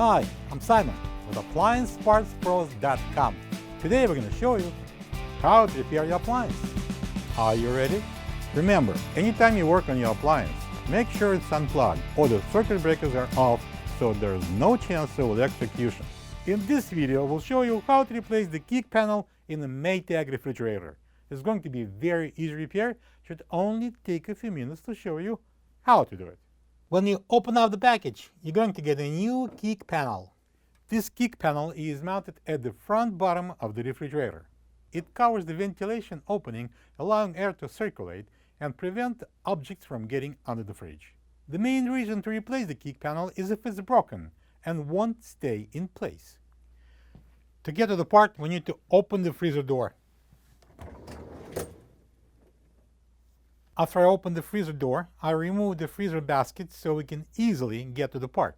Hi, I'm Simon with AppliancePartsPros.com. Today we're going to show you how to repair your appliance. Are you ready? Remember, anytime you work on your appliance, make sure it's unplugged or the circuit breakers are off so there's no chance of electrocution. In this video, we'll show you how to replace the kick panel in the Maytag refrigerator. It's going to be a very easy repair. Should only take a few minutes to show you how to do it. When you open up the package, you're going to get a new kick panel. This kick panel is mounted at the front bottom of the refrigerator. It covers the ventilation opening, allowing air to circulate and prevent objects from getting under the fridge. The main reason to replace the kick panel is if it's broken and won't stay in place. To get to the part, we need to open the freezer door. After I open the freezer door, I remove the freezer basket so we can easily get to the part.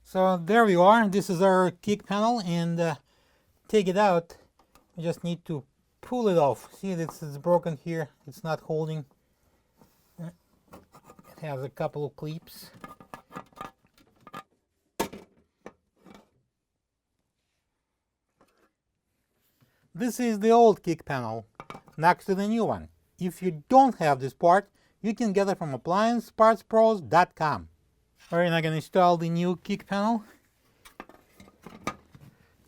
So there we are. This is our kick panel, and take it out. You just need to pull it off. See, it's broken here. It's not holding. It has a couple of clips. This is the old kick panel next to the new one. If you don't have this part, you can get it from AppliancePartsPros.com. Alright, I'm going to install the new kick panel.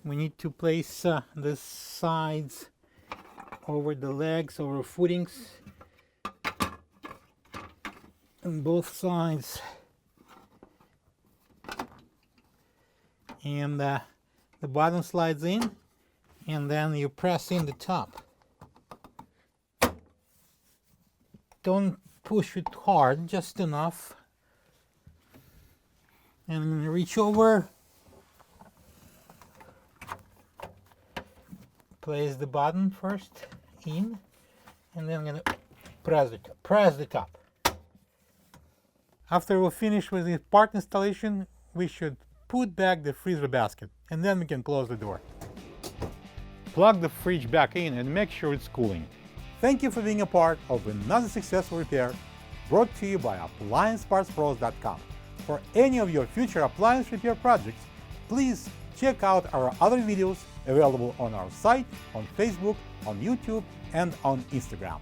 We need to place the sides over the legs, over footings, on both sides. And the bottom slides in, and then you press in the top. Don't push it hard, just enough. And I'm going to reach over, place the bottom first in, and then I'm going to press the top. After we're finished with the part installation, we should put back the freezer basket, and then we can close the door. Plug the fridge back in and make sure it's cooling. Thank you for being a part of another successful repair brought to you by AppliancePartsPros.com. For any of your future appliance repair projects, please check out our other videos available on our site, on Facebook, on YouTube, and on Instagram.